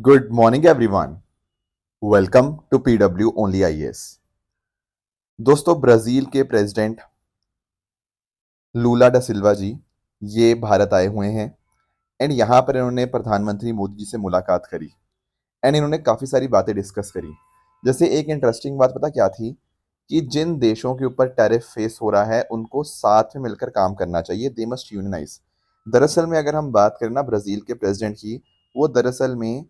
Good morning everyone. Welcome to PW only IAS. दोस्तों, Brazil के president Lula da Silva जी ये भारत आए हुए हैं एंड यहाँ पर इन्होंने प्रधानमंत्री मोदी जी से मुलाकात करी एंड इन्होंने काफ़ी सारी बातें डिस्कस करी। जैसे एक इंटरेस्टिंग बात पता क्या थी कि जिन देशों के ऊपर टैरिफ फेस हो रहा है उनको साथ में मिलकर काम करना चाहिए, दे मस्ट यूनियनाइज। दरअसल में अगर हम बात करें ना ब्राज़ील के प्रेसिडेंट की, वो दरअसल में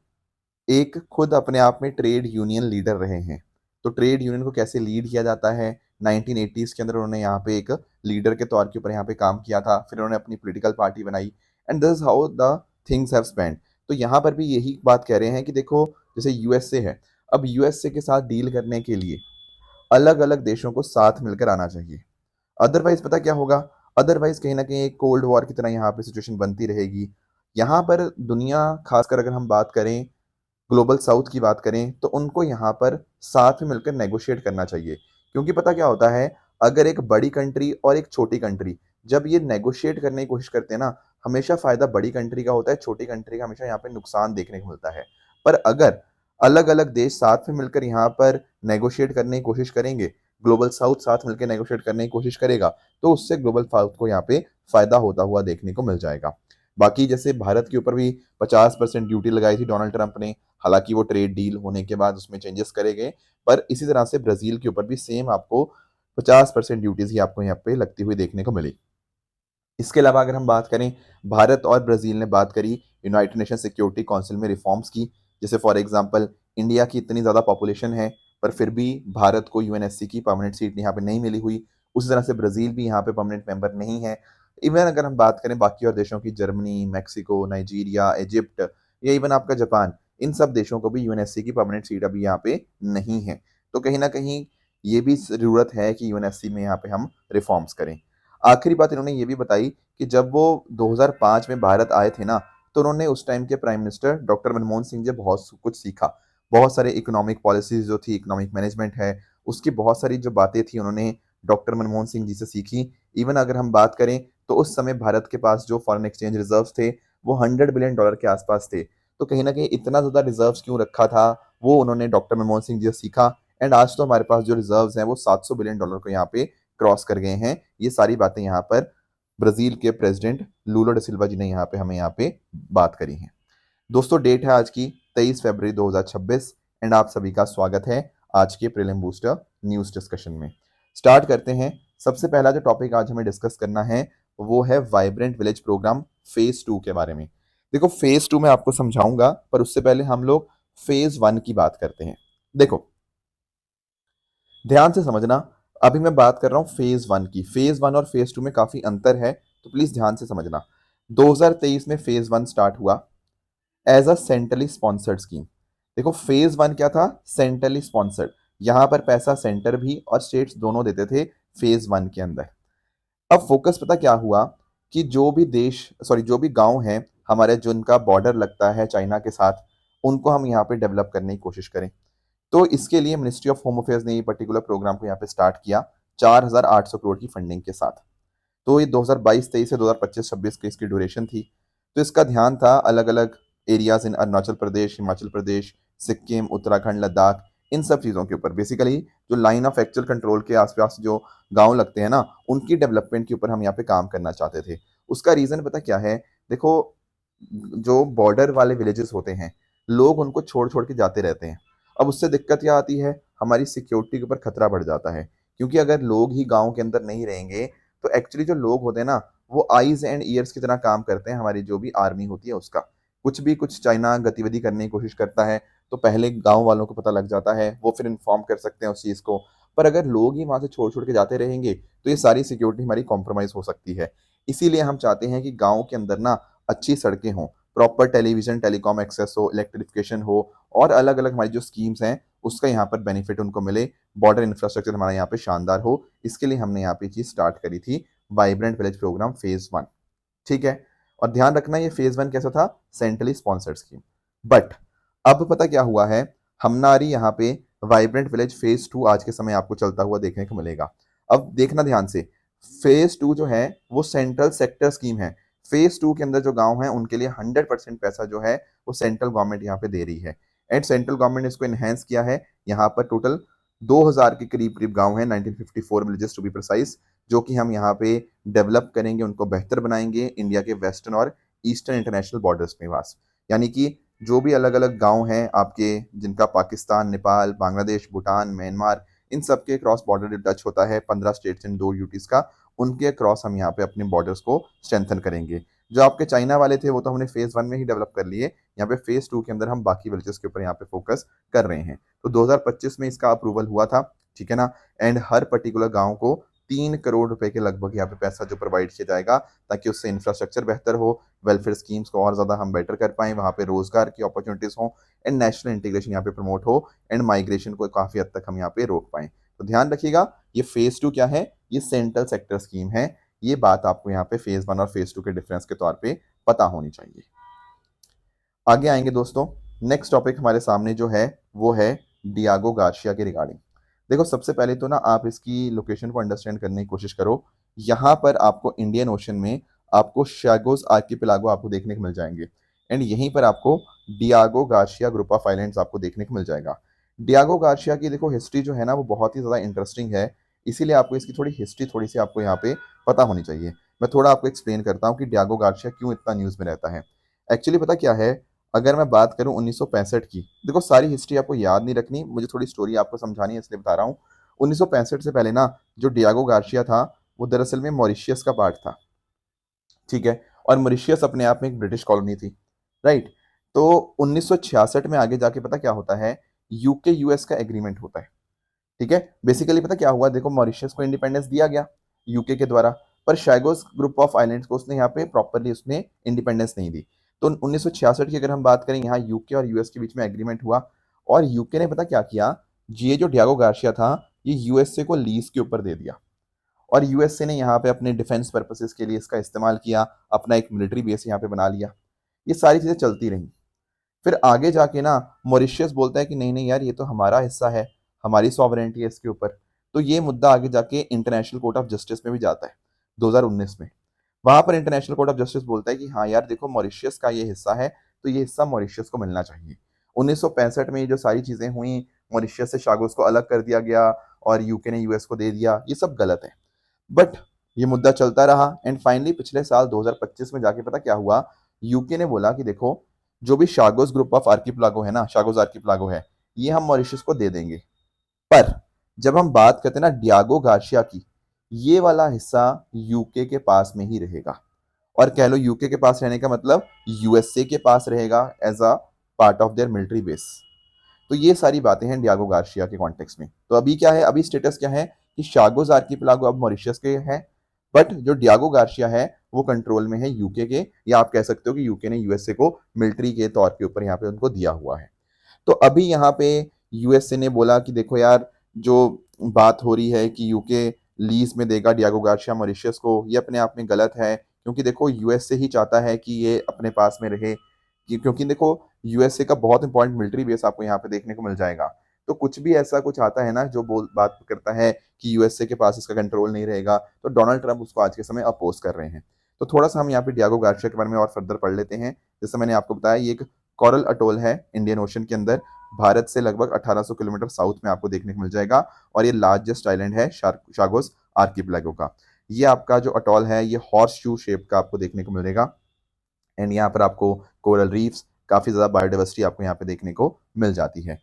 एक खुद अपने आप में ट्रेड यूनियन लीडर रहे हैं। तो ट्रेड यूनियन को कैसे लीड किया जाता है, 1980s के अंदर उन्होंने यहाँ पे एक लीडर के तौर के ऊपर यहाँ पे काम किया था, फिर उन्होंने अपनी पॉलिटिकल पार्टी बनाई and this how the things have spend. तो यहाँ पर भी यही बात कह रहे हैं कि देखो, जैसे यूएसए है, अब यूएसए के साथ डील करने के लिए अलग अलग देशों को साथ मिलकर आना चाहिए। अदरवाइज पता क्या होगा, अदरवाइज कहीं ना कहीं एक कोल्ड वॉर की तरह यहाँ पे सिचुएशन बनती रहेगी। यहाँ पर दुनिया, खासकर अगर हम बात करें ग्लोबल साउथ की बात करें, तो उनको यहाँ पर साथ में मिलकर नेगोशिएट करना चाहिए। क्योंकि पता क्या होता है, अगर एक बड़ी कंट्री और एक छोटी कंट्री जब ये नेगोशिएट करने की कोशिश करते हैं ना, हमेशा फायदा बड़ी कंट्री का होता है, छोटी कंट्री का हमेशा यहाँ पे नुकसान देखने को मिलता है। पर अगर अलग अलग देश साथ में मिलकर यहाँ पर नेगोशिएट करने की कोशिश करेंगे, ग्लोबल साउथ साथ मिलकर नेगोशिएट करने की कोशिश करेगा, तो उससे ग्लोबल साउथ को यहाँ पे फायदा होता हुआ देखने को मिल जाएगा। बाकी जैसे भारत के ऊपर भी 50% ड्यूटी लगाई थी डोनाल्ड ट्रंप ने, हालांकि वो ट्रेड डील होने के बाद उसमें चेंजेस करे गए, पर इसी तरह से ब्राजील के ऊपर भी सेम आपको 50% ड्यूटीज ही आपको यहाँ पे लगती हुई देखने को मिली। इसके अलावा अगर हम बात करें, भारत और ब्राजील ने बात करी यूनाइटेड नेशन सिक्योरिटी काउंसिल में रिफॉर्म्स की। जैसे फॉर एग्जांपल, इंडिया की इतनी ज़्यादा पॉपुलेशन है पर फिर भी भारत को यूएनएससी की परमानेंट सीट यहाँ पे नहीं मिली हुई। उसी तरह से ब्राज़ील भी यहाँ पे परमानेंट मेंबर नहीं है। इवन अगर हम बात करें बाकी और देशों की, जर्मनी, मैक्सिको, नाइजीरिया, इजिप्ट या इवन आपका जापान, इन सब देशों को भी यूएनएससी की परमानेंट सीट अभी यहाँ पे नहीं है। तो कहीं ना कहीं ये भी ज़रूरत है कि यूएनएससी में यहाँ पे हम रिफॉर्म्स करें। आखिरी बात इन्होंने ये भी बताई कि जब वो 2005 में भारत आए थे ना, तो उन्होंने उस टाइम के prime minister doctor Manmohan Singh से बहुत कुछ सीखा। बहुत सारे इकोनॉमिक पॉलिसीज जो थी, इकोनॉमिक मैनेजमेंट है, उसकी बहुत सारी जो बातें थी उन्होंने डॉक्टर मनमोहन सिंह जी से सीखी। इवन अगर हम बात करें तो उस समय भारत के पास जो फॉरेन एक्सचेंज रिजर्व थे वो $100 बिलियन के आसपास थे। तो कहीं ना कहीं इतना ज़्यादा रिजर्व क्यों रखा था, वो उन्होंने डॉक्टर मनमोहन सिंह जी से सीखा एंड आज तो हमारे पास जो रिजर्व हैं वो $700 बिलियन को यहाँ पे क्रॉस कर गए हैं। ये सारी बातें यहाँ पर ब्राजील के प्रेसिडेंट लूलो डा सिल्वा जी ने यहाँ पे हमें यहाँ पे बात करी हैं। दोस्तों, डेट है आज की 23 फरवरी 2026 एंड आप सभी का स्वागत है आज के प्रीलिम बूस्टर न्यूज़ डिस्कशन में। स्टार्ट करते हैं। सबसे पहला जो टॉपिक आज हमें डिस्कस करना है वो है वाइब्रेंट विलेज प्रोग्राम फेज 2 के बारे में। देखो, फेज 2 में आपको समझाऊंगा, पर उससे पहले हम लोग फेज 1 की बात करते हैं। देखो, ध्यान से समझना, अभी मैं बात कर रहा हूँ फेज 1 की। फेज 1 और फेज 2 में काफी अंतर है, तो प्लीज ध्यान से समझना। 2023 में फेज 1 स्टार्ट हुआ as a centrally sponsored scheme. देखो, फेज 1 क्या था? Centrally sponsored. यहां पर पैसा सेंटर भी और स्टेट्स दोनों देते थे फेज 1 के अंदर। अब फोकस पता क्या हुआ कि जो भी देश, सॉरी, जो भी गांव हैं हमारे जिनका बॉर्डर लगता है चाइना के साथ, उनको हम यहाँ पे डेवलप करने की कोशिश करें। तो इसके लिए मिनिस्ट्री ऑफ होम अफेयर्स ने ये पर्टिकुलर प्रोग्राम को यहाँ पे स्टार्ट किया 4,800 करोड़ की फंडिंग के साथ। तो ये 2022-23 से 2025-26 की इसकी ड्यूरेशन थी। तो इसका ध्यान था अलग अलग एरियाज इन अरुणाचल प्रदेश, हिमाचल प्रदेश, सिक्किम, उत्तराखंड, लद्दाख, इन सब चीज़ों के ऊपर। बेसिकली जो लाइन ऑफ एक्चुअल कंट्रोल के आसपास जो गांव लगते हैं ना, उनकी डेवलपमेंट के ऊपर हम यहाँ पे काम करना चाहते थे। उसका रीज़न पता क्या है? देखो, जो बॉर्डर वाले विलेजेस होते हैं, लोग उनको छोड़ छोड़ के जाते रहते हैं। अब उससे दिक्कत क्या आती है, हमारी सिक्योरिटी के ऊपर खतरा बढ़ जाता है। क्योंकि अगर लोग ही गांव के अंदर नहीं रहेंगे, तो एक्चुअली जो लोग होते हैं ना, वो आईज एंड ईयर्स की तरह काम करते हैं हमारी जो भी आर्मी होती है उसका। कुछ भी कुछ चाइना गतिविधि करने की कोशिश करता है तो पहले गांव वालों को पता लग जाता है, वो फिर इन्फॉर्म कर सकते हैं उस चीज़ को। पर अगर लोग ही वहां से छोड़ छोड़ के जाते रहेंगे तो ये सारी सिक्योरिटी हमारी कॉम्प्रोमाइज हो सकती है। इसीलिए हम चाहते हैं कि गाँव के अंदर ना अच्छी सड़कें हों, प्रॉपर टेलीविजन टेलीकॉम एक्सेस हो, इलेक्ट्रिफिकेशन हो, और अलग अलग हमारी जो स्कीम्स हैं उसका यहाँ पर बेनिफिट उनको मिले, बॉर्डर इंफ्रास्ट्रक्चर हमारा यहाँ पे शानदार हो। इसके लिए हमने यहाँ पे चीज़ स्टार्ट करी थी, वाइब्रेंट विलेज प्रोग्राम फेज 1। ठीक है, और ध्यान रखना ये फेज 1 कैसा था? Centrally sponsored scheme. बट अब पता क्या हुआ है, हमनारी यहाँ पे वाइब्रेंट विलेज फेज 2 आज के समय आपको चलता हुआ देखने को मिलेगा। अब देखना ध्यान से, फेज 2 जो है वो सेंट्रल सेक्टर स्कीम है। फेज 2 के अंदर जो गांव हैं उनके लिए 100% पैसा जो है वो सेंट्रल गवर्नमेंट यहाँ पे दे रही है। एंड सेंट्रल गवर्नमेंट ने इसको एनहेंस किया है। यहाँ पर टोटल 2000 के करीब करीब गांव हैं, 1954 विलेजेस टू बी प्रिसाइज, जो कि हम यहाँ पे डेवलप करेंगे, उनको बेहतर बनाएंगे इंडिया के वेस्टर्न और ईस्टर्न इंटरनेशनल बॉर्डर्स में वास। यानी कि जो भी अलग अलग गांव हैं आपके, जिनका पाकिस्तान, नेपाल, बांग्लादेश, भूटान, म्यांमार, इन सब के क्रॉस बॉर्डर टच होता है 15 स्टेट्स एंड 2 यूटीज का, उनके क्रॉस हम यहाँ पे अपने बॉर्डर्स को स्ट्रेंथन करेंगे। जो आपके चाइना वाले थे वो तो हमने फेज 1 में ही डेवलप कर लिए, यहाँ पे फेज 2 के अंदर हम बाकी विलेजेस के ऊपर यहाँ पे फोकस कर रहे हैं। तो 2025 में इसका अप्रूवल हुआ था, ठीक है ना। एंड हर पर्टिकुलर गांव को 3 करोड़ रुपए के लगभग यहाँ पे पैसा जो प्रोवाइड किया जाएगा, ताकि उससे इंफ्रास्ट्रक्चर बेहतर हो, वेलफेयर स्कीम्स को और ज्यादा हम बेटर कर पाए, वहां पे रोजगार की अपॉर्चुनिटीज हो, एंड नेशनल इंटीग्रेशन यहाँ पे प्रमोट हो, एंड माइग्रेशन को काफी हद तक हम यहाँ पे रोक पाए। तो ध्यान रखिएगा, ये फेज 2 क्या है, ये सेंट्रल सेक्टर स्कीम है। ये बात आपको यहाँ पे फेज 1 और फेज 2 के डिफरेंस के तौर पे पता होनी चाहिए। आगे आएंगे दोस्तों, नेक्स्ट टॉपिक हमारे सामने जो है वो है डियागो गार्शिया के रिगार्डिंग। देखो सबसे पहले तो ना आप इसकी लोकेशन को अंडरस्टैंड करने की कोशिश करो। यहाँ पर आपको इंडियन ओशन में आपको शैगोस आर्किपेलागो आपको देखने को मिल जाएंगे, एंड यहीं पर आपको Diego Garcia group of islands आपको देखने को मिल जाएगा। डियागो गार्शिया की देखो हिस्ट्री जो है ना वो बहुत ही ज़्यादा इंटरेस्टिंग है, इसीलिए आपको इसकी थोड़ी हिस्ट्री थोड़ी सी आपको यहाँ पे पता होनी चाहिए। मैं थोड़ा आपको एक्सप्लेन करता हूँ कि डियागो गार्शिया क्यों इतना न्यूज़ में रहता है। एक्चुअली पता क्या है, अगर मैं बात करूं 1965 की, देखो सारी हिस्ट्री आपको याद नहीं रखनी, मुझे थोड़ी स्टोरी आपको समझानी है इसलिए बता रहा हूँ। 1965 से पहले ना जो डियागो गार्शिया था वो दरअसल में मॉरिशियस का पार्ट था, ठीक है। और मॉरिशियस अपने आप में एक ब्रिटिश कॉलोनी थी, राइट। तो 1966 में आगे जाके पता क्या होता है, यूके यूएस का एग्रीमेंट होता है, ठीक है। बेसिकली पता क्या हुआ, देखो मॉरिशस को इंडिपेंडेंस दिया गया यूके के द्वारा, पर शैगोस ग्रुप ऑफ आइलैंड्स को उसने यहाँ पे प्रॉपरली उसने इंडिपेंडेंस नहीं दी। तो 1966 की अगर हम बात करें, यहाँ यूके और यूएस के बीच में एग्रीमेंट हुआ, और यूके ने पता क्या किया, ये जो डियागो गार्शिया था ये यूएसए को लीज के ऊपर दे दिया, और यूएसए ने यहाँ पे अपने डिफेंस पर्पसेस के लिए इसका इस्तेमाल किया, अपना एक मिलिट्री बेस यहाँ पे बना लिया। ये सारी चीजें चलती रही। फिर आगे जाके ना मॉरिशस बोलता है कि नहीं नहीं यार, ये तो हमारा हिस्सा है, हमारी सॉवरेंटी है इसके ऊपर। तो ये मुद्दा आगे जाके इंटरनेशनल कोर्ट ऑफ जस्टिस में भी जाता है 2019 में। वहां पर इंटरनेशनल कोर्ट ऑफ जस्टिस बोलता है कि हाँ यार देखो, मॉरिशस का ये हिस्सा है, तो ये हिस्सा मॉरिशस को मिलना चाहिए। 1965 में ये जो सारी चीजें हुई, मॉरिशस से शागोस को अलग कर दिया गया और यूके ने यूएस को दे दिया, ये सब गलत है। बट ये मुद्दा चलता रहा, एंड फाइनली पिछले साल 2025 में जाके पता क्या हुआ, यूके ने बोला कि देखो जो भी शागोस ग्रुप ऑफ आर्किपेलागो है ना, शागोस आर्किपेलागो है, ये हम मॉरिशस को दे देंगे। पर जब हम बात करते हैं ना डियागो गार्शिया की, ये वाला हिस्सा यूके के पास में ही रहेगा। और कह लो यूके के पास रहने का मतलब यूएसए के पास रहेगा as a part of their military base. तो ये सारी बातें हैं डियागो गार्शिया के कॉन्टेक्स्ट में। तो अभी क्या है, अभी स्टेटस क्या है कि शागोस आर्किपेलागो अब मॉरिशस के है, बट जो डियागो गार्शिया है वो कंट्रोल में है यूके के, या आप कह सकते हो कि यूके ने यूएसए को मिलिट्री के तौर के ऊपर यहाँ पे उनको दिया हुआ है। तो अभी यहाँ पे यूएसए ने बोला कि देखो यार, जो बात हो रही है कि यूके लीज में देगा डियागो गार्शिया मॉरिशस को, ये अपने आप में गलत है, क्योंकि देखो यूएसए ही चाहता है कि ये अपने पास में रहे, क्योंकि देखो यूएसए का बहुत इंपॉर्टेंट मिलिट्री बेस आपको यहाँ पे देखने को मिल जाएगा। तो कुछ भी ऐसा कुछ आता है ना जो बोल बात करता है कि यूएसए के पास इसका कंट्रोल नहीं रहेगा, तो डोनाल्ड ट्रंप उसको आज के समय अपोज कर रहे हैं। तो थोड़ा सा हम यहाँ पे डियागो गार्शिया के बारे में और फर्दर पढ़ लेते हैं। जैसे मैंने आपको बताया, ये एक कोरल अटोल है इंडियन ओशन के अंदर, भारत से लगभग 1800 किलोमीटर साउथ में आपको देखने को मिल जाएगा, और ये लार्जेस्ट आइलैंड है शागोस आर्किपेलागो का। ये आपका जो अटोल है ये हॉर्स शू शेप का आपको देखने को मिलेगा, एंड यहाँ पर आपको कोरल रीफ्स, काफ़ी ज़्यादा बायोडाइवर्सिटी आपको यहाँ पे देखने को मिल जाती है।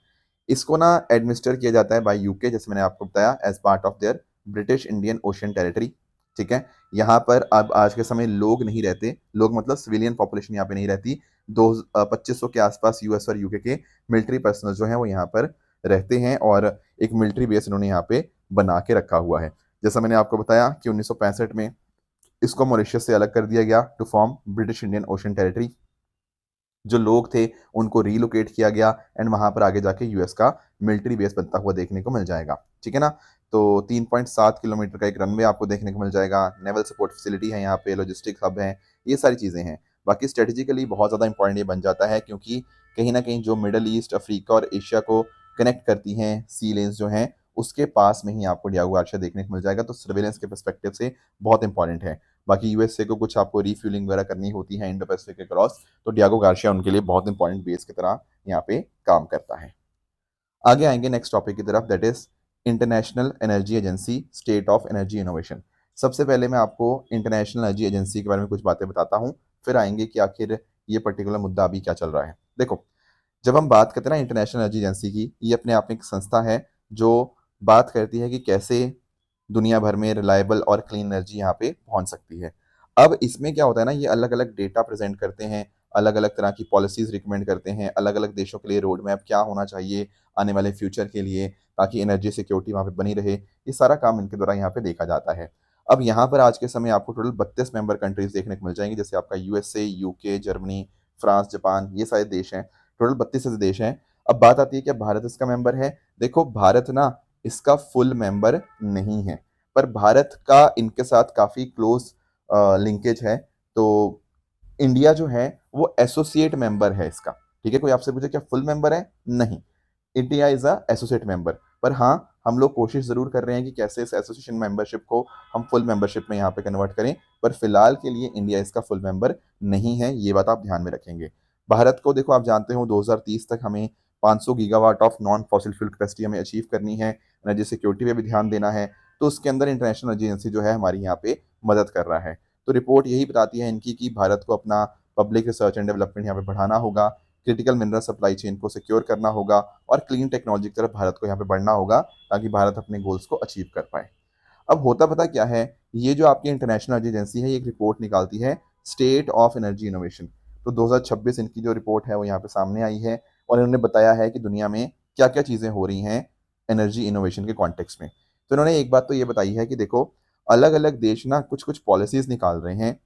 इसको ना एडमिनिस्टर किया जाता है बाय यूके, जैसे मैंने आपको बताया, as part of their British Indian Ocean Territory, ठीक है। यहाँ पर अब आज के समय लोग नहीं रहते, लोग मतलब सिविलियन पॉपुलेशन यहाँ पे नहीं रहती। 2500 के आसपास यूएस और यूके के मिलिट्री पर्सनल जो हैं वो यहाँ पर रहते हैं, और एक मिलिट्री बेस इन्होंने यहाँ पे बना के रखा हुआ है। जैसा मैंने आपको बताया कि 1965 में इसको मॉरिशस से अलग कर दिया गया to form British Indian Ocean Territory. जो लोग थे उनको रीलोकेट किया गया, एंड वहां पर आगे जाके यूएस का मिलिट्री बेस बनता हुआ देखने को मिल जाएगा, ठीक है ना। तो 3.7 किलोमीटर का एक रनवे आपको देखने को मिल जाएगा, नेवल सपोर्ट फैसिलिटी है यहाँ पे, लॉजिस्टिक हब है, ये सारी चीज़ें हैं। बाकी स्ट्रेटेजिकली बहुत ज़्यादा इंपॉर्टेंट ये बन जाता है, क्योंकि कहीं ना कहीं जो मिडल ईस्ट, अफ्रीका और एशिया को कनेक्ट करती हैं सी लेन्स जो हैं, उसके पास में ही आपको डियागो गार्शिया देखने को मिल जाएगा। तो सर्वेलेंस के परस्पेक्टिव से बहुत इंपॉर्टेंट है। बाकी यूएसए को कुछ आपको रीफ्यूलिंग वगैरह करनी होती है इंडो पैसिफिक के क्रॉस, तो डियागो गार्सिया उनके लिए बहुत इंपॉर्टेंट बेस की तरह यहाँ पे काम करता है। आगे आएंगे नेक्स्ट टॉपिक की तरफ, that is international energy agency, state of energy innovation. सबसे पहले मैं आपको इंटरनेशनल एनर्जी एजेंसी के बारे में कुछ बातें बताता हूँ, फिर आएंगे कि आखिर ये पर्टिकुलर मुद्दा अभी क्या चल रहा है। देखो, जब हम बात करते हैं ना इंटरनेशनल एनर्जी एजेंसी की, ये अपने आप में एक संस्था है जो बात करती है कि कैसे दुनिया भर में रिलायबल और क्लीन एनर्जी यहाँ पे पहुंच सकती है। अब इसमें क्या होता है ना, ये अलग अलग डेटा प्रेजेंट करते हैं, अलग अलग तरह की पॉलिसीज रिकमेंड करते हैं, अलग अलग देशों के लिए रोड मैप क्या होना चाहिए आने वाले फ्यूचर के लिए, ताकि एनर्जी सिक्योरिटी वहाँ पे बनी रहे। ये सारा काम इनके द्वारा यहाँ पे देखा जाता है। अब यहाँ पर आज के समय आपको टोटल 32 मेंबर कंट्रीज देखने को मिल जाएंगे, जैसे आपका USA, UK, Germany, France, Japan, ये सारे देश हैं। टोटल 32 ऐसे देश हैं। अब बात आती है कि भारत इसका मेंबर है। देखो, भारत ना इसका फुल मेंबर नहीं है, पर भारत का इनके साथ काफ़ी क्लोज लिंकेज है। तो इंडिया जो है वो एसोसिएट मेंबर है इसका। ठीक है, कोई आपसे पूछे क्या फुल मेंबर है? नहीं, India is a associate member. पर हाँ, हम लोग कोशिश जरूर कर रहे हैं कि कैसे इस एसोसिएशन मेंबरशिप को हम फुल मेंबरशिप में यहाँ पे कन्वर्ट करें, पर फिलहाल के लिए इंडिया इसका फुल मेंबर नहीं है, ये बात आप ध्यान में रखेंगे। भारत को देखो, आप जानते हो 2030 तक हमें 500 gigawatt of non fossil fuel capacity हमें अचीव करनी है, एनर्जी सिक्योरिटी पे भी ध्यान देना है। तो उसके अंदर इंटरनेशनल एनर्जी एजेंसी जो है हमारी यहाँ पे मदद कर रहा है। तो रिपोर्ट यही बताती है इनकी कि भारत को अपना पब्लिक रिसर्च एंड डेवलपमेंट यहाँ पे बढ़ाना होगा, क्रिटिकल मिनरल सप्लाई चेन को सिक्योर करना होगा, और क्लीन टेक्नोलॉजी की तरफ भारत को यहाँ पे बढ़ना होगा, ताकि भारत अपने गोल्स को अचीव कर पाए। अब होता पता क्या है, ये जो आपकी इंटरनेशनल एनर्जी एजेंसी है, ये एक रिपोर्ट निकालती है, स्टेट ऑफ एनर्जी इनोवेशन। तो 2026 इनकी जो रिपोर्ट है वो यहाँ पे सामने आई है, और इन्होंने बताया है कि दुनिया में क्या क्या चीज़ें हो रही हैं एनर्जी इनोवेशन के कॉन्टेक्स्ट में। तो इन्होंने एक बात तो ये बताई है कि देखो, अलग अलग देश ना कुछ कुछ पॉलिसीज निकाल रहे हैं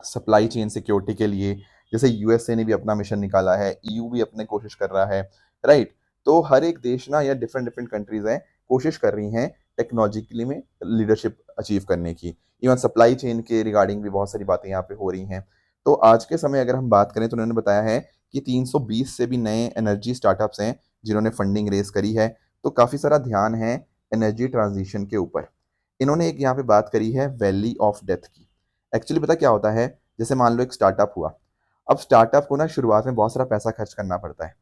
सप्लाई चेन सिक्योरिटी के लिए। जैसे यूएसए ने भी अपना मिशन निकाला है, ईयू भी अपने कोशिश कर रहा है, राइट। तो हर एक देश ना, या डिफरेंट डिफरेंट कंट्रीज हैं, कोशिश कर रही हैं टेक्नोलॉजिकली में लीडरशिप अचीव करने की। इवन सप्लाई चेन के रिगार्डिंग भी बहुत सारी बातें यहाँ पे हो रही हैं। तो आज के समय अगर हम बात करें, तो उन्होंने बताया है कि 320 से भी नए एनर्जी स्टार्टअप्स हैं जिन्होंने फंडिंग रेज करी है। तो काफ़ी सारा ध्यान है एनर्जी ट्रांजिशन के ऊपर। इन्होंने एक यहाँ पे बात करी है वैली ऑफ डेथ की। एक्चुअली पता क्या होता है, जैसे मान लो एक स्टार्टअप हुआ। अब स्टार्टअप को ना शुरुआत में बहुत सारा पैसा खर्च करना पड़ता है,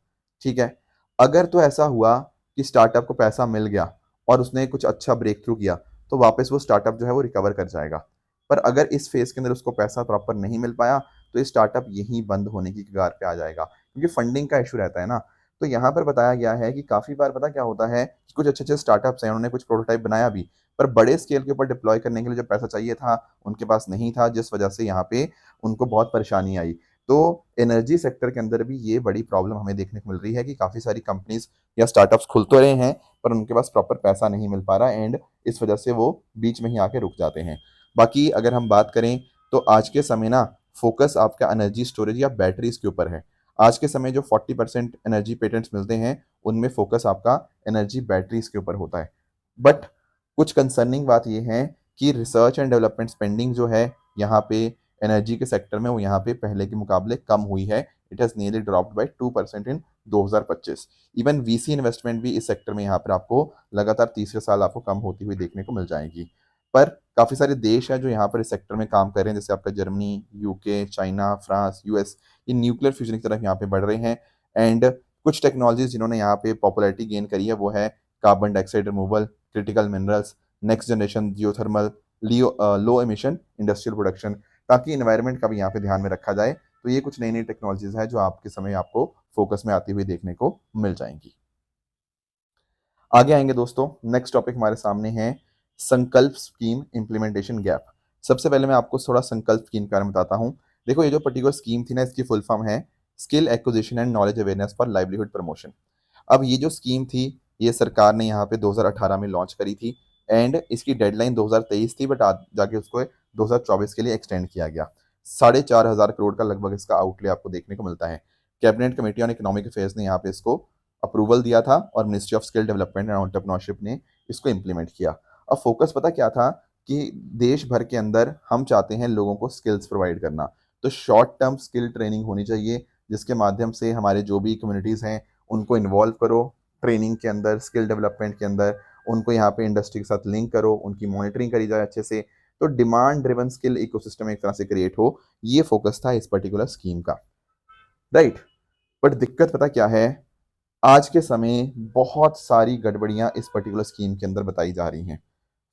ठीक है। अगर तो ऐसा हुआ कि स्टार्टअप को पैसा मिल गया और उसने कुछ अच्छा ब्रेक थ्रू किया, तो वापस वो स्टार्टअप जो है वो रिकवर कर जाएगा। पर अगर इस फेज के अंदर उसको पैसा प्रॉपर नहीं मिल पाया, तो ये स्टार्टअप यहीं बंद होने की कगार पे आ जाएगा, क्योंकि फंडिंग का इशू रहता है ना। तो यहाँ पर बताया गया है कि काफी बार पता क्या होता है कि कुछ अच्छे अच्छे स्टार्टअप्स हैं, उन्होंने कुछ प्रोटोटाइप बनाया भी, पर बड़े स्केल के ऊपर डिप्लॉय करने के लिए जो पैसा चाहिए था उनके पास नहीं था, जिस वजह से यहाँ पे उनको बहुत परेशानी आई। तो एनर्जी सेक्टर के अंदर भी ये बड़ी प्रॉब्लम हमें देखने को मिल रही है कि काफ़ी सारी कंपनीज या स्टार्टअप्स खुल तो रहे हैं, पर उनके पास प्रॉपर पैसा नहीं मिल पा रहा, एंड इस वजह से वो बीच में ही आके रुक जाते हैं। बाकी अगर हम बात करें, तो आज के समय ना फोकस आपका एनर्जी स्टोरेज या बैटरीज के ऊपर है। आज के समय जो 40% एनर्जी पेटेंट्स मिलते हैं, उनमें फोकस आपका एनर्जी बैटरीज के ऊपर होता है। बट कुछ कंसर्निंग बात यह है कि रिसर्च एंड डेवलपमेंट स्पेंडिंग जो है यहाँ पे एनर्जी के सेक्टर में, वो यहाँ पे पहले के मुकाबले कम हुई है। It has nearly dropped by 2% in 2025। Even VC investment भी इस सेक्टर में यहाँ पर आपको लगातार तीसरे साल आपको कम होती हुई देखने को मिल जाएगी। पर काफ़ी सारे देश हैं जो यहाँ पर इस सेक्टर में काम कर रहे हैं, जैसे आपका Germany, UK, China, France, US, ये न्यूक्लियर फ्यूजन की तरफ यहाँ पे बढ़ रहे हैं। एंड कुछ टेक्नोलॉजीज जिन्होंने यहाँ पे पॉपुलैरिटी गेन करी है, वो है carbon dioxide removal, critical minerals, next generation geothermal, low emission industrial production, ताकि इन्वायरमेंट का भी यहाँ पे ध्यान में रखा जाए। तो ये कुछ नई नई टेक्नोलॉजीज है जो आपके समय आपको फोकस में आती हुई देखने को मिल जाएंगी। आगे आएंगे दोस्तों, नेक्स्ट टॉपिक हमारे सामने है संकल्प स्कीम इम्प्लीमेंटेशन गैप। सबसे पहले मैं आपको थोड़ा संकल्प स्कीम के बारे में बताता हूँ। देखो, ये जो पर्टिकुलर स्कीम थी ना, इसकी फुल फॉर्म है skill acquisition and knowledge awareness for livelihood promotion. अब ये जो स्कीम थी, ये सरकार ने यहाँ पे 2018 में लॉन्च करी थी, एंड इसकी डेडलाइन 2023 थी, बट आज जाके उसको 2024 के लिए एक्सटेंड किया गया। 4,500 करोड़ का लगभग इसका आउटले आपको देखने को मिलता है। Cabinet committee on economic affairs ने यहाँ पे इसको अप्रूवल दिया था, और ministry of skill development and entrepreneurship ने इसको इम्प्लीमेंट किया। अब फोकस पता क्या था कि देश भर के अंदर हम चाहते हैं लोगों को स्किल्स प्रोवाइड करना। तो शॉर्ट टर्म स्किल ट्रेनिंग होनी चाहिए, जिसके माध्यम से हमारे जो भी कम्युनिटीज़ हैं उनको इन्वॉल्व करो ट्रेनिंग के अंदर, स्किल डेवलपमेंट के अंदर, उनको यहाँ पे इंडस्ट्री के साथ लिंक करो, उनकी मॉनिटरिंग करी जाए अच्छे से, तो डिमांड ड्रिवन स्किल इकोसिस्टम एक तरह से क्रिएट हो, ये फोकस था इस पर्टिकुलर स्कीम का, राइट। बट दिक्कत पता क्या है, आज के समय बहुत सारी गड़बड़ियां इस पर्टिकुलर स्कीम के अंदर बताई जा रही हैं।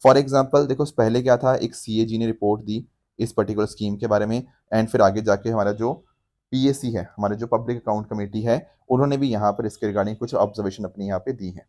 फॉर एग्जाम्पल देखो, पहले क्या था, एक सीएजी ने रिपोर्ट दी इस पर्टिकुलर स्कीम के बारे में, एंड फिर आगे जाके हमारा जो पीएसी है, हमारे जो पब्लिक अकाउंट कमेटी है, उन्होंने भी यहाँ पर इसके रिगार्डिंग कुछ ऑब्जर्वेशन अपनी यहाँ पे दी है।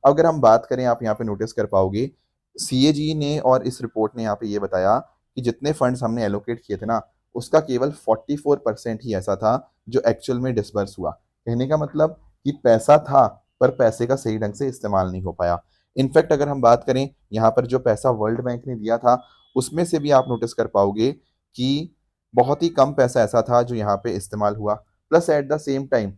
अगर हम बात करें, आप यहाँ पे नोटिस कर पाओगे, सीएजी ने और इस रिपोर्ट ने यहाँ पे ये बताया कि जितने फंड्स हमने एलोकेट किए थे ना, उसका केवल 44% ही ऐसा था जो एक्चुअल में डिसबर्स हुआ। कहने का मतलब कि पैसा था, पर पैसे का सही ढंग से इस्तेमाल नहीं हो पाया। इनफैक्ट अगर हम बात करें, यहाँ पर जो पैसा वर्ल्ड बैंक ने दिया था, उसमें से भी आप नोटिस कर पाओगे कि बहुत ही कम पैसा ऐसा था जो यहाँ पे इस्तेमाल हुआ। Plus at the same time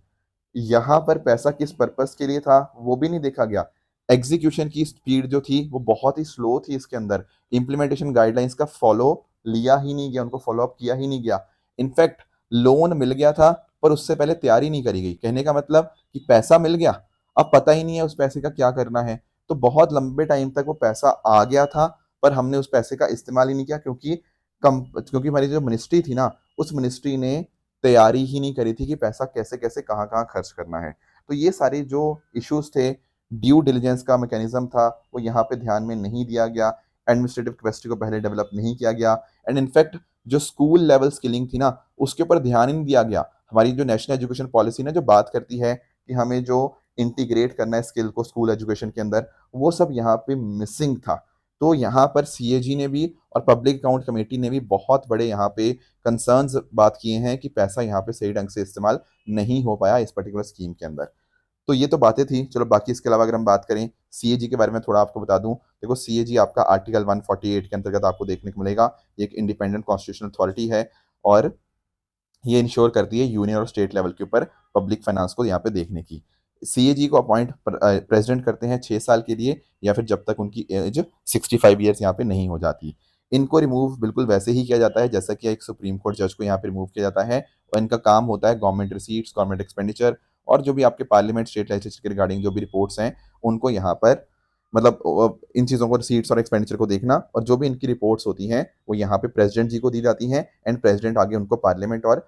यहाँ पर पैसा किस पर्पस के लिए था वो भी नहीं देखा गया। एग्जीक्यूशन की स्पीड जो थी वो बहुत ही स्लो थी इसके अंदर। इम्प्लीमेंटेशन गाइडलाइंस का फॉलो लिया ही नहीं गया, उनको फॉलो अप किया ही नहीं गया। इनफैक्ट लोन मिल गया था, पर उससे पहले तैयारी नहीं करी गई। कहने का मतलब कि पैसा मिल गया, अब पता ही नहीं है उस पैसे का क्या करना है। तो बहुत लंबे टाइम तक वो पैसा आ गया था, पर हमने उस पैसे का इस्तेमाल ही नहीं किया, क्योंकि हमारी जो मिनिस्ट्री थी ना, उस मिनिस्ट्री ने तैयारी ही नहीं करी थी कि पैसा कैसे कैसे कहाँ कहाँ खर्च करना है। तो ये सारे जो इश्यूज थे, ड्यू डिलिजेंस का मैकेनिज्म था, वो यहाँ पे ध्यान में नहीं दिया गया। एडमिनिस्ट्रेटिव कैपेसिटी को पहले डेवलप नहीं किया गया, एंड इनफैक्ट जो स्कूल लेवल स्किलिंग थी ना, उसके ऊपर ध्यान ही नहीं दिया गया। हमारी जो नेशनल एजुकेशन पॉलिसी ना, जो बात करती है कि हमें जो इंटीग्रेट करना है स्किल को स्कूल एजुकेशन के अंदर, वो सब यहाँ पे मिसिंग था। तो यहाँ पर सीएजी ने भी और पब्लिक अकाउंट कमेटी ने भी बहुत बड़े यहाँ पे कंसर्न्स बात किए हैं कि पैसा यहाँ पे सही ढंग से इस्तेमाल नहीं हो पाया इस पर्टिकुलर स्कीम के अंदर। तो ये तो बातें थी। चलो बाकी इसके अलावा अगर हम बात करें सीएजी के बारे में, थोड़ा आपको बता दूं। देखो, सीएजी आपका आर्टिकल 148 के अंतर्गत आपको देखने को मिलेगा। ये एक इंडिपेंडेंट कॉन्स्टिट्यूशनल अथॉरिटी है, और ये इंश्योर करती है यूनियन और स्टेट लेवल के ऊपर पब्लिक फाइनेंस को यहाँ पे देखने की। सीएजी को अपॉइंट प्रेसिडेंट करते हैं 6 साल के लिए, या फिर जब तक उनकी एज 65 ईयर्स यहाँ पे नहीं हो जाती। इनको रिमूव बिल्कुल वैसे ही किया जाता है जैसा कि एक सुप्रीम कोर्ट जज को यहाँ पे रिमूव किया जाता है। और इनका काम होता है गवर्नमेंट रिसीट्स, गवर्नमेंट एक्सपेंडिचर, और जो भी आपके पार्लियामेंट स्टेट लेजिस्लेचर के रिगार्डिंग जो भी रिपोर्ट्स हैं, उनको यहाँ पर मतलब इन चीज़ों को, रिसीट्स और एक्सपेंडिचर को देखना, और जो भी इनकी रिपोर्ट्स होती हैं वो यहाँ पे प्रेसिडेंट जी को दी जाती हैं, एंड प्रेसिडेंट आगे उनको पार्लियामेंट और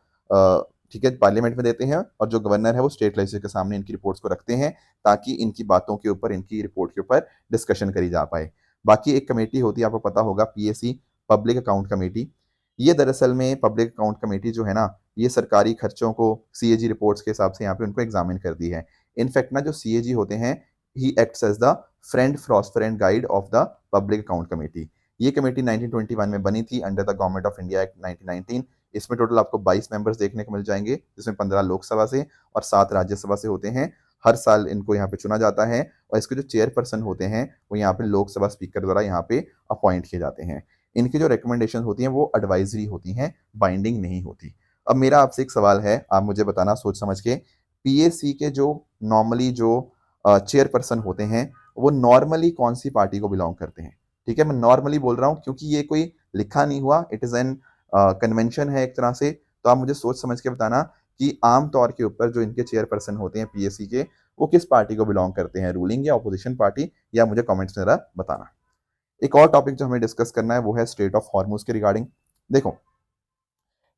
ठीक है पार्लियामेंट में देते हैं, और जो गवर्नर है वो स्टेट लेजिस्लेचर के सामने इनकी रिपोर्ट्स को रखते हैं, ताकि इनकी बातों के ऊपर, इनकी रिपोर्ट के ऊपर डिस्कशन करी जा पाए। बाकी एक कमेटी होती है, आपको पता होगा, पीएसी, पब्लिक अकाउंट कमेटी। ये दरअसल में पब्लिक अकाउंट कमेटी जो है ना, ये सरकारी खर्चों को सीएजी रिपोर्ट्स के हिसाब से यहाँ पे उनको एग्जामिन करती है। इनफैक्ट ना, जो सीएजी होते हैं, he acts as the friend, philosopher and guide of the public account committee. ये कमेटी 1921 में बनी थी under the government of India act 1919। इसमें टोटल आपको 22 मेंबर्स देखने को मिल जाएंगे, जिसमें 15 लोकसभा से और 7 राज्यसभा से होते हैं। हर साल इनको यहाँ पे चुना जाता है, और इसके जो चेयरपर्सन होते हैं वो यहाँ पे लोकसभा स्पीकर द्वारा यहाँ पे अपॉइंट किए जाते हैं। इनकी जो रिकमेंडेशन होती हैं वो एडवाइजरी होती हैं, बाइंडिंग नहीं होती। अब मेरा आपसे एक सवाल है, आप मुझे बताना सोच समझ के, पीएसी के जो नॉर्मली जो चेयरपर्सन होते हैं, वो नॉर्मली कौन सी पार्टी को बिलोंग करते हैं? ठीक है, मैं नॉर्मली बोल रहा हूँ, क्योंकि ये कोई लिखा नहीं हुआ, इट इज़ एन कन्वेंशन है एक तरह से। तो आप मुझे सोच समझ के बताना कि आम तौर के ऊपर जो इनके चेयरपर्सन होते हैं पीएससी के, वो किस पार्टी को बिलोंग करते हैं, रूलिंग या अपोजिशन पार्टी, या मुझे कमेंट्स में जरा बताना। एक और टॉपिक जो हमें डिस्कस करना है वो है स्ट्रेट ऑफ हॉर्मुज के रिगार्डिंग। देखो,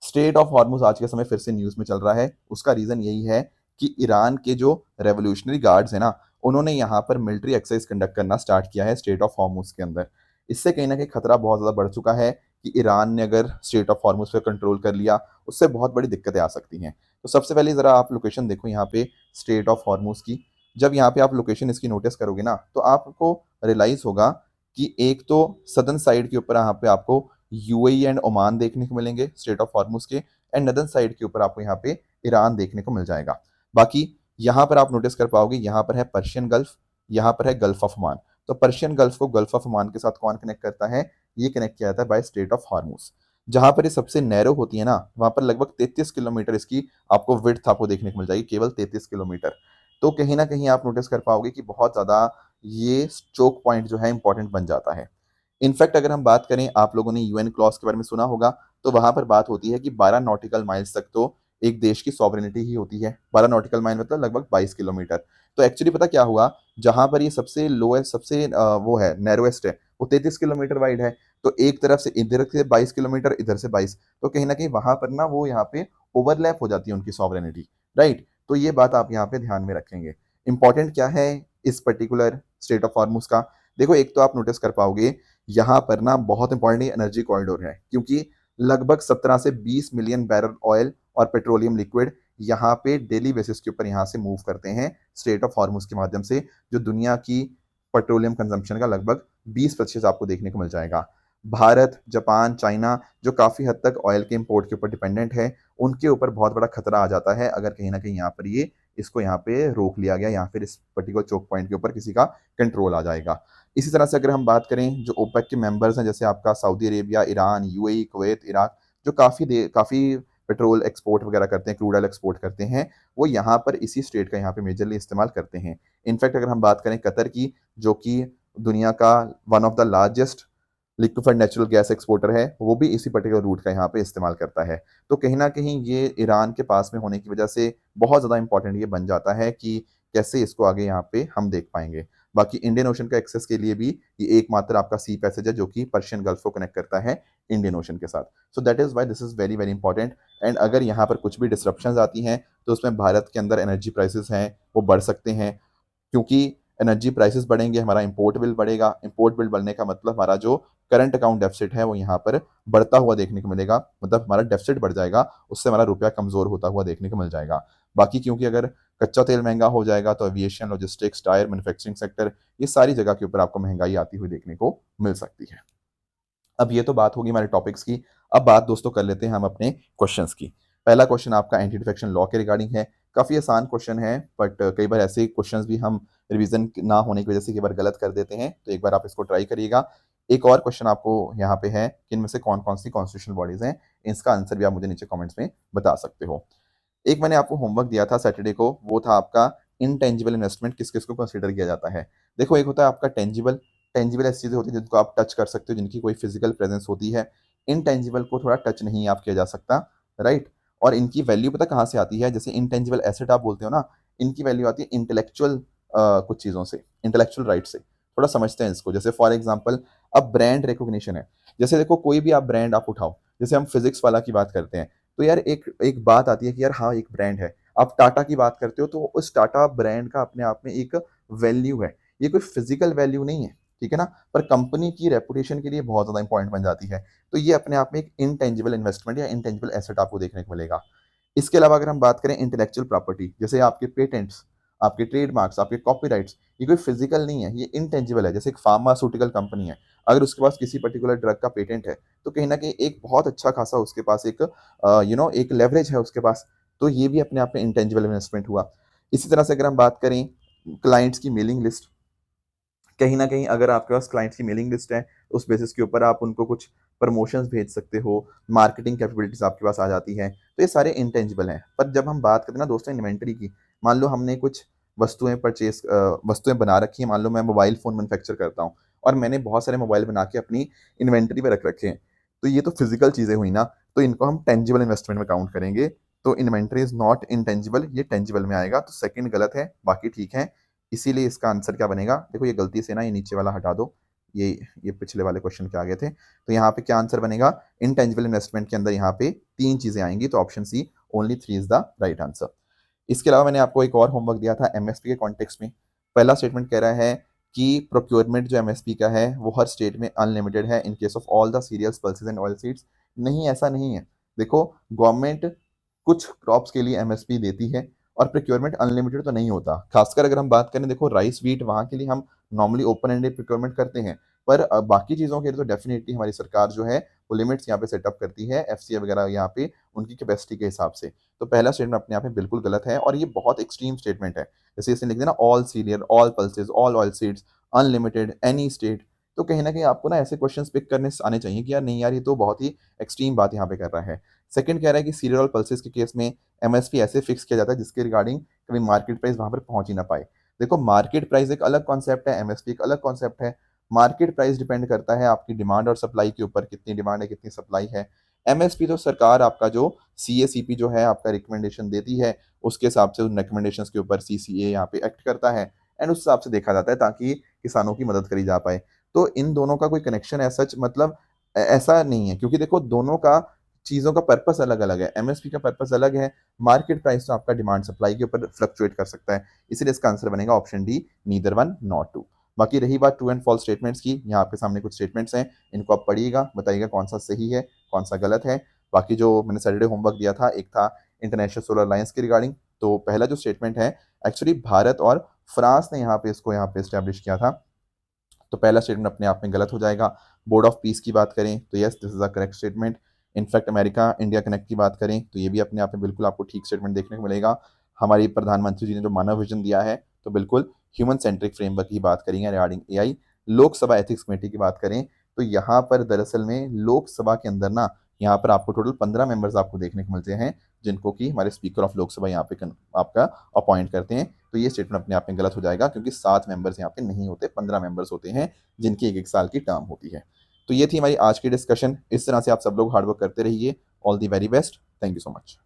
स्ट्रेट ऑफ हॉर्मुज आज के समय फिर से न्यूज में चल रहा है। उसका रीजन यही है कि ईरान के जो रेवोल्यूशनरी गार्ड्स है ना, उन्होंने यहाँ पर मिलिट्री एक्सरसाइज कंडक्ट करना स्टार्ट किया है स्ट्रेट ऑफ हॉर्मुज के अंदर। इससे कहीं ना कहीं खतरा बहुत ज़्यादा बढ़ चुका है कि ईरान ने अगर स्ट्रेट ऑफ हॉर्मुज पर कंट्रोल कर लिया, उससे बहुत बड़ी दिक्कतें आ सकती हैं। तो सबसे पहले ज़रा आप लोकेशन देखो यहाँ पे स्ट्रेट ऑफ हॉर्मुज की। जब यहाँ पे आप लोकेशन इसकी नोटिस करोगे ना, तो आपको रियलाइज होगा कि एक तो सदर्न साइड के ऊपर यहाँ पे आपको यूएई एंड ओमान देखने को मिलेंगे स्ट्रेट ऑफ हॉर्मुज के, एंड नदर्न साइड के ऊपर आपको यहाँ पे ईरान देखने को मिल जाएगा। बाकी यहाँ पर आप नोटिस कर पाओगे, यहाँ पर है पर्शियन गल्फ, यहाँ पर है गल्फ ऑफ ओमान। तो पर्शियन गल्फ को गल्फ ऑफ ओमान के साथ कौन कनेक्ट करता है? ये कनेक्ट किया जाता है बाय स्ट्रेट ऑफ हॉर्मुज। जहां पर ये सबसे नैरो होती है ना, वहां पर लगभग 33 किलोमीटर इसकी आपको विड्थ आपको देखने को मिल जाएगी, केवल 33 किलोमीटर। तो कहीं ना कहीं आप नोटिस कर पाओगे कि बहुत ज्यादा ये चोक पॉइंट जो है इंपॉर्टेंट बन जाता है। इनफैक्ट अगर हम बात करें, आप लोगों ने यूएन क्लॉज के बारे में सुना होगा, तो वहां पर बात होती है कि 12 नॉटिकल माइल्स तक तो एक देश की सॉवरेनिटी ही होती है। 12 नॉटिकल माइल मतलब लगभग 22 किलोमीटर। तो एक्चुअली पता क्या हुआ, जहां पर ये सबसे लोएस्ट, सबसे वो है नैरोएस्ट है, वो 33 किलोमीटर वाइड है। तो एक तरफ से इधर से 22 किलोमीटर, इधर से 22, तो कहीं ना कहीं वहां पर ना वो यहाँ पे ओवरलैप हो जाती है उनकी सॉवरेनिटी, राइट। तो ये बात आप यहाँ पे ध्यान में रखेंगे। इंपॉर्टेंट क्या है इस पर्टिकुलर स्टेट ऑफ हॉर्मुज का? देखो, एक तो आप नोटिस कर पाओगे यहाँ पर ना बहुत इंपॉर्टेंट एनर्जी कॉरिडोर है, क्योंकि लगभग 17 से 20 मिलियन बैरल ऑयल और पेट्रोलियम लिक्विड यहाँ पे डेली बेसिस के ऊपर यहाँ से मूव करते हैं स्ट्रेट ऑफ हॉर्मुज के माध्यम से, जो दुनिया की पेट्रोलियम कंजम्पशन का लगभग 20% आपको देखने को मिल जाएगा। भारत, जापान, चाइना, जो काफी हद तक ऑयल के इंपोर्ट के ऊपर डिपेंडेंट है, उनके ऊपर बहुत बड़ा खतरा आ जाता है अगर कहीं ना कहीं यहाँ पर ये इसको यहाँ पे रोक लिया गया, या फिर इस पर्टिकुलर चोक पॉइंट के ऊपर किसी का कंट्रोल आ जाएगा। इसी तरह से अगर हम बात करें जो ओपेक के मेंबर्स हैं, जैसे आपका Saudi Arabia, Iran, UAE, Kuwait, Iraq, जो काफी पेट्रोल एक्सपोर्ट वगैरह करते हैं, क्रूड ऑयल एक्सपोर्ट करते हैं, वो यहाँ पर इसी स्टेट का यहाँ पे मेजरली इस्तेमाल करते हैं। इनफैक्ट अगर हम बात करें कतर की, जो कि दुनिया का one of the largest liquefied natural gas exporter है, वो भी इसी पर्टिकुलर रूट का यहाँ पे इस्तेमाल करता है। तो कहीं ना कहीं ये ईरान के पास में होने की वजह से बहुत ज़्यादा इंपॉर्टेंट ये बन जाता है कि कैसे इसको आगे यहाँ पे हम देख पाएंगे। बाकी इंडियन ओशन का एक्सेस के लिए भी ये एकमात्र आपका सी पैसेज है जो कि पर्शियन गल्फ को कनेक्ट करता है इंडियन ओशन के साथ। So that is why this is very very important. And अगर यहाँ पर कुछ भी डिस्ट्रप्शन आती हैं तो उसमें भारत के अंदर एनर्जी प्राइसेस हैं वो बढ़ सकते हैं, क्योंकि एनर्जी प्राइसेस बढ़ेंगे, हमारा इंपोर्ट बिल बढ़ेगा। इंपोर्ट बिल बढ़ने का मतलब हमारा जो करंट अकाउंट डेफिसिट है वो यहाँ पर बढ़ता हुआ देखने को मिलेगा, मतलब हमारा डेफिसिट बढ़ जाएगा, उससे हमारा रुपया कमजोर होता हुआ देखने को मिल जाएगा। बाकी क्योंकि अगर कच्चा तेल महंगा हो जाएगा तो aviation, logistics, tyre manufacturing sector, ये सारी जगह के ऊपर आपको महंगाई आती हुई देखने को मिल सकती है। अब ये तो बात होगी हमारे टॉपिक्स की। अब बात दोस्तों कर लेते हैं हम अपने क्वेश्चंस की। पहला क्वेश्चन आपका एंटी डिफेक्शन लॉ के रिगार्डिंग है। काफ़ी आसान क्वेश्चन है, बट कई बार ऐसे क्वेश्चंस भी हम रिवीजन ना होने की वजह से कई बार गलत कर देते हैं, तो एक बार आप इसको ट्राई करिएगा। एक और क्वेश्चन आपको यहाँ पे है कि इनमें से कौन कौन सी कॉन्स्टिट्यूशनल बॉडीज हैं, इसका आंसर भी आप मुझे नीचे कमेंट्स में बता सकते हो। एक मैंने आपको होमवर्क दिया था सैटरडे को, वो था आपका इनटेंजिबल इन्वेस्टमेंट किस किस को कंसीडर किया जाता है। देखो, एक होता है आपका टेंजिबल। टेंजिबल ऐसी चीजें होती हैं जिनको आप टच कर सकते हो, जिनकी कोई फिजिकल प्रेजेंस होती है। इनटेंजिबल को थोड़ा टच नहीं आप किया जा सकता, राइट। और इनकी वैल्यू पता कहाँ से आती है? जैसे इनटेंजिबल एसेट आप बोलते हो ना, इनकी वैल्यू आती है इंटेलेक्चुअल कुछ चीज़ों से, इंटेलेक्चुअल राइट से। थोड़ा समझते हैं इसको। जैसे फॉर एग्जाम्पल, अब ब्रांड रिकॉग्निशन है। जैसे देखो, कोई भी आप ब्रांड आप उठाओ, जैसे हम फिजिक्स वाला की बात करते हैं, तो यार एक एक बात आती है कि यार हाँ, एक ब्रांड है। आप टाटा की बात करते हो तो उस टाटा ब्रांड का अपने आप में एक वैल्यू है। ये कोई फिजिकल वैल्यू नहीं है, ठीक है ना, पर कंपनी की रेपुटेशन के लिए बहुत ज्यादा इंपॉर्टेंट बन जाती है। तो ये अपने आप में एक इनटेंजिबल इन्वेस्टमेंट या इनटेंजिबल एसेट आपको देखने को मिलेगा। इसके अलावा अगर हम बात करें इंटेलेक्चुअल प्रॉपर्टी, जैसे आपके पेटेंट्स, आपके ट्रेडमार्क्स, आपके कॉपीराइट्स, ये कोई फिजिकल नहीं है, ये इंटेंजिबल है। जैसे एक फार्मास्यूटिकल कंपनी है, अगर उसके पास किसी पर्टिकुलर ड्रग का पेटेंट है, तो कहीं ना कहीं एक बहुत अच्छा खासा उसके पास एक एक लेवरेज है उसके पास। तो ये भी अपने आप में इंटेंजिबल इन्वेस्टमेंट हुआ। इसी तरह से अगर हम बात करें क्लाइंट्स की मेलिंग लिस्ट, कहीं ना कहीं अगर आपके पास क्लाइंट्स की मेलिंग लिस्ट है, उस बेसिस के ऊपर आप उनको कुछ प्रमोशंस भेज सकते हो, मार्केटिंग कैपेबिलिटीज आपके पास आ जाती है। तो ये सारे इंटेंजिबल हैं। पर जब हम बात करते हैं ना दोस्तों इन्वेंटरी की, मान लो हमने कुछ वस्तुएं बना रखी हैं। मान लो मैं मोबाइल फ़ोन मैन्युफैक्चर करता हूँ और मैंने बहुत सारे मोबाइल बना के अपनी इन्वेंटरी में रख रखे हैं, तो ये तो फिजिकल चीज़ें हुई ना, तो इनको हम टेंजिबल इन्वेस्टमेंट में काउंट करेंगे। तो इन्वेंटरी इज नॉट इंटेंजिबल, ये टेंजिबल में आएगा। तो सेकंड गलत है, बाकी ठीक है। इसीलिए इसका आंसर क्या बनेगा? देखो, ये गलती से ना ये नीचे वाला हटा दो, ये ये पिछले वाले क्वेश्चन के आगे थे। तो यहाँ पे क्या आंसर बनेगा? इनटेंजिबल इन्वेस्टमेंट के अंदर यहाँ पे तीन चीजें आएंगी, तो option C only 3 is the right answer. इसके अलावा मैंने आपको एक और होमवर्क दिया था एमएसपी के कॉन्टेक्स्ट में। पहला स्टेटमेंट कह रहा है कि प्रोक्योरमेंट जो एमएसपी का है वो हर स्टेट में अनलिमिटेड है in case of all the cereals, pulses and oil seeds. नहीं, ऐसा नहीं है। देखो, गवर्नमेंट कुछ क्रॉप्स के लिए एमएसपी देती है और प्रोक्योरमेंट अनलिमिटेड तो नहीं होता। खासकर अगर हम बात करें, देखो राइस, व्हीट, वहाँ के लिए हम नॉर्मली ओपन एंडेड प्रोक्योरमेंट करते हैं, पर बाकी चीज़ों के लिए तो डेफिनेटली हमारी सरकार जो है वो लिमिट्स यहाँ पे सेटअप करती है, एफसीए वगैरह यहाँ पे उनकी कैपेसिटी के हिसाब से। तो पहला स्टेटमेंट अपने आप में बिल्कुल गलत है और ये बहुत एक्सट्रीम स्टेटमेंट है। जैसे इसने लिख दिया ना, all serial, all pulses, all oil seeds, unlimited, any state. तो कहीं ना कहीं आपको ना ऐसे क्वेश्चंस पिक करने आने चाहिए कि यार नहीं यार, ये तो बहुत ही एक्सट्रीम बात यहाँ पे कर रहा है। सेकंड कह रहा है कि सीरियल और पल्सेस के केस में एमएसपी ऐसे फिक्स किया जाता है जिसके रिगार्डिंग कभी मार्केट प्राइस वहां पर पहुंच ही ना पाए। देखो, मार्केट प्राइस एक अलग कॉन्सेप्ट है, एमएसपी एक अलग कॉन्सेप्ट है। मार्केट प्राइस डिपेंड करता है आपकी डिमांड और सप्लाई के ऊपर, कितनी डिमांड है कितनी सप्लाई है। एमएसपी तो सरकार आपका जो सीएसीपी जो है आपका रिकमेंडेशन देती है, उसके हिसाब से उन रिकमेंडेशंस के ऊपर सीसीए यहाँ पे एक्ट करता है एंड उस हिसाब से देखा जाता है ताकि किसानों की मदद करी जा पाए। तो इन दोनों का कोई कनेक्शन है सच, मतलब ऐसा नहीं है, क्योंकि देखो दोनों का चीज़ों का पर्पस अलग-अलग है। एमएसपी का पर्पस अलग है, मार्केट प्राइस तो आपका डिमांड सप्लाई के ऊपर फ्लक्चुएट कर सकता है। इसीलिए इसका आंसर बनेगा option D, neither one nor two. बाकी रही बात ट्रू एंड फॉल्स स्टेटमेंट्स की, यहाँ आपके सामने कुछ स्टेटमेंट्स हैं, इनको आप पढ़िएगा, बताइएगा कौन-सा सही है, कौन-सा गलत है। बाकी जो मैंने सैटरडे होमवर्क दिया था, एक था इंटरनेशनल सोलर अलायंस के रिगार्डिंग, तो पहला जो स्टेटमेंट है, एक्चुअली भारत और फ्रांस ने यहाँ पे एस्टैब्लिश किया था। तो पहला स्टेटमेंट अपने आप में गलत हो जाएगा। बोर्ड ऑफ पीस की बात करें तो yes, this is a correct statement. In fact America India connect की बात करें तो ये भी अपने आप में बिल्कुल आपको ठीक स्टेटमेंट देखने को मिलेगा। हमारी प्रधानमंत्री जी ने जो मानव विजन दिया है, तो बिल्कुल ह्यूमन सेंट्रिक फ्रेमवर्क की बात करेंगे regarding AI. Lok Sabha ethics committee की बात करें तो यहाँ पर दरअसल में लोकसभा के अंदर ना, यहाँ पर आपको टोटल 15 मेंबर्स आपको देखने को मिलते हैं, जिनको कि हमारे स्पीकर ऑफ लोकसभा यहाँ पे आपका अपॉइंट करते हैं। तो ये स्टेटमेंट अपने आप में गलत हो जाएगा, क्योंकि 7 मेंबर्स यहाँ पे नहीं होते, 15 मेंबर्स होते हैं, जिनकी एक एक साल की टर्म होती है। तो ये थी हमारी आज की डिस्कशन। इस तरह से आप सब लोग हार्डवर्क करते रहिए। All the very best. Thank you so much.